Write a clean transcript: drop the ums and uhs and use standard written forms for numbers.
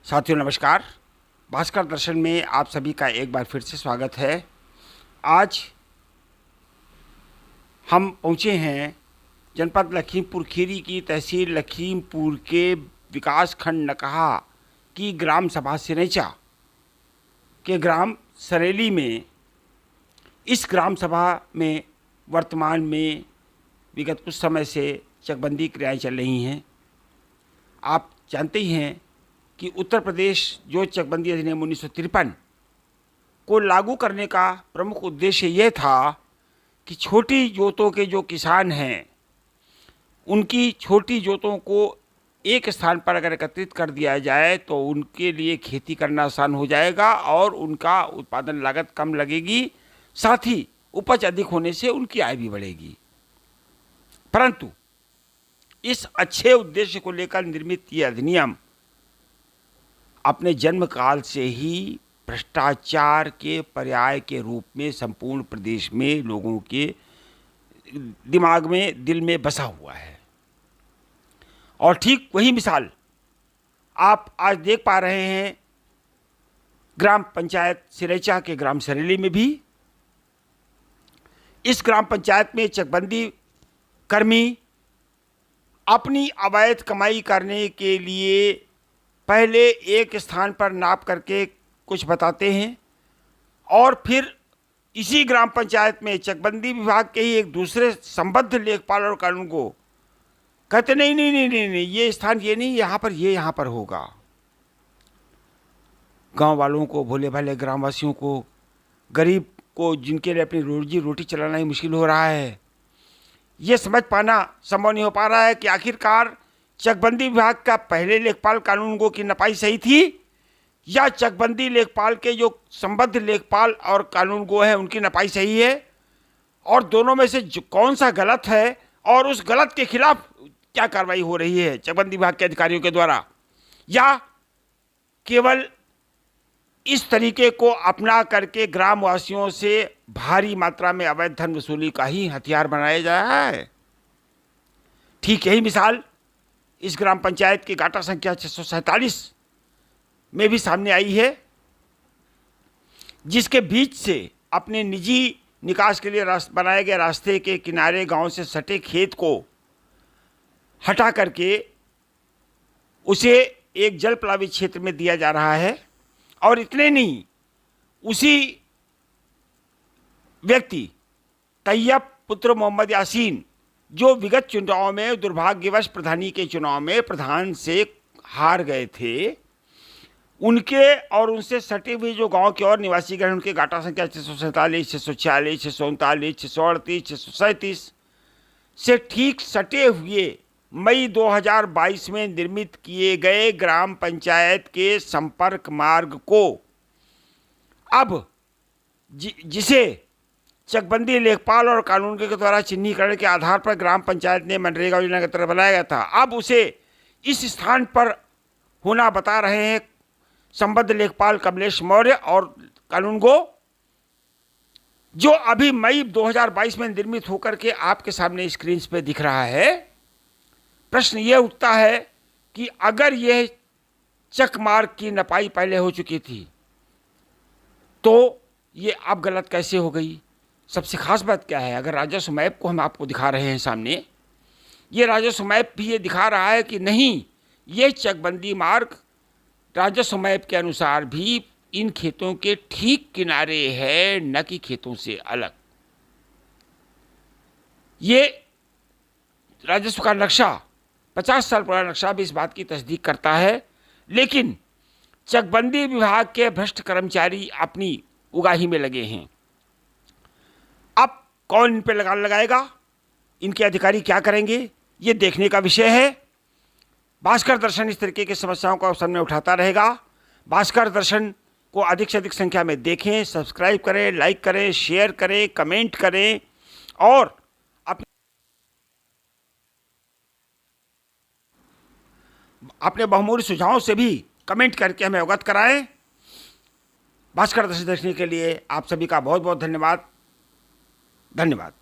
साथियों नमस्कार। भास्कर दर्शन में आप सभी का एक बार फिर से स्वागत है। आज हम पहुँचे हैं जनपद लखीमपुर खीरी की तहसील लखीमपुर के विकास खंड नकहा की ग्राम सभा सिरैचा के ग्राम सरेली में। इस ग्राम सभा में वर्तमान में विगत कुछ समय से चकबंदी क्रियाएं चल रही हैं। आप जानते ही हैं कि उत्तर प्रदेश जो चकबंदी अधिनियम 1953 को लागू करने का प्रमुख उद्देश्य ये था कि छोटी जोतों के जो किसान हैं उनकी छोटी जोतों को एक स्थान पर अगर एकत्रित कर दिया जाए तो उनके लिए खेती करना आसान हो जाएगा और उनका उत्पादन लागत कम लगेगी, साथ ही उपज अधिक होने से उनकी आय भी बढ़ेगी। परंतु इस अच्छे उद्देश्य को लेकर निर्मित ये अधिनियम अपने जन्म काल से ही भ्रष्टाचार के पर्याय के रूप में संपूर्ण प्रदेश में लोगों के दिमाग में, दिल में बसा हुआ है। और ठीक वही मिसाल आप आज देख पा रहे हैं ग्राम पंचायत सिरैचा के ग्राम सरेली में भी। इस ग्राम पंचायत में चकबंदी कर्मी अपनी अवैध कमाई करने के लिए पहले एक स्थान पर नाप करके कुछ बताते हैं और फिर इसी ग्राम पंचायत में चकबंदी विभाग के ही एक दूसरे संबद्ध लेखपाल और कानून को कहते नहीं नहीं नहीं नहीं नहीं, ये स्थान ये नहीं, यहाँ पर ये यहाँ पर होगा। गांव वालों को, भोले भाले ग्रामवासियों को, गरीब को, जिनके लिए अपनी रोजी रोटी चलाना ही मुश्किल हो रहा है, ये समझ पाना संभव नहीं हो पा रहा है कि आखिरकार चकबंदी विभाग का पहले लेखपाल कानूनगो की नपाई सही थी या चकबंदी लेखपाल के जो संबद्ध लेखपाल और कानूनगो हैं उनकी नपाई सही है, और दोनों में से कौन सा गलत है और उस गलत के खिलाफ क्या कार्रवाई हो रही है चकबंदी विभाग के अधिकारियों के द्वारा, या केवल इस तरीके को अपना करके ग्रामवासियों से भारी मात्रा में अवैध धन वसूली का ही हथियार बनाया जा रहा है। ठीक यही मिसाल इस ग्राम पंचायत की गाटा संख्या 647 में भी सामने आई है, जिसके बीच से अपने निजी निकास के लिए बनाए गए रास्ते के किनारे गांव से सटे खेत को हटा करके उसे एक जल प्लावित क्षेत्र में दिया जा रहा है। और इतने नहीं, उसी व्यक्ति तैयब पुत्र मोहम्मद यासीन जो विगत चुनाव में दुर्भाग्यवश प्रधानी के चुनाव में प्रधान से हार गए थे, उनके और उनसे सटे हुए जो गांव के और निवासी गण उनके गाटा संख्या 647, 646, 639, 638, 637 से ठीक सटे हुए मई 2022 में निर्मित किए गए ग्राम पंचायत के संपर्क मार्ग को अब जिसे चकबंदी लेखपाल और कानून के द्वारा चिन्हीकरण के आधार पर ग्राम पंचायत ने मनरेगा योजना के तहत बनाया गया था, अब उसे इस स्थान पर होना बता रहे हैं संबद्ध लेखपाल कमलेश मौर्य और कानूनगो, जो अभी मई 2022 में निर्मित होकर के आपके सामने स्क्रीन पे दिख रहा है। प्रश्न यह उठता है कि अगर यह चक मार्ग की नपाई पहले हो चुकी थी तो ये अब गलत कैसे हो गई? सबसे खास बात क्या है, अगर राजस्व मैप को हम आपको दिखा रहे हैं सामने, ये राजस्व मैप भी ये दिखा रहा है कि नहीं, ये चकबंदी मार्ग राजस्व मैप के अनुसार भी इन खेतों के ठीक किनारे है, न कि खेतों से अलग। ये राजस्व का नक्शा 50 साल पुराना नक्शा भी इस बात की तस्दीक करता है, लेकिन चकबंदी विभाग के भ्रष्ट कर्मचारी अपनी उगाही में लगे हैं। अब कौन इन पे लगान लगाएगा, इनके अधिकारी क्या करेंगे, ये देखने का विषय है। भास्कर दर्शन इस तरीके की समस्याओं को सामने उठाता रहेगा। भास्कर दर्शन को अधिक से अधिक संख्या में देखें, सब्सक्राइब करें, लाइक करें, शेयर करें, कमेंट करें और अपने बहुमूल्य सुझावों से भी कमेंट करके हमें अवगत कराएं। भास्कर दर्शन देखने के लिए आप सभी का बहुत बहुत धन्यवाद।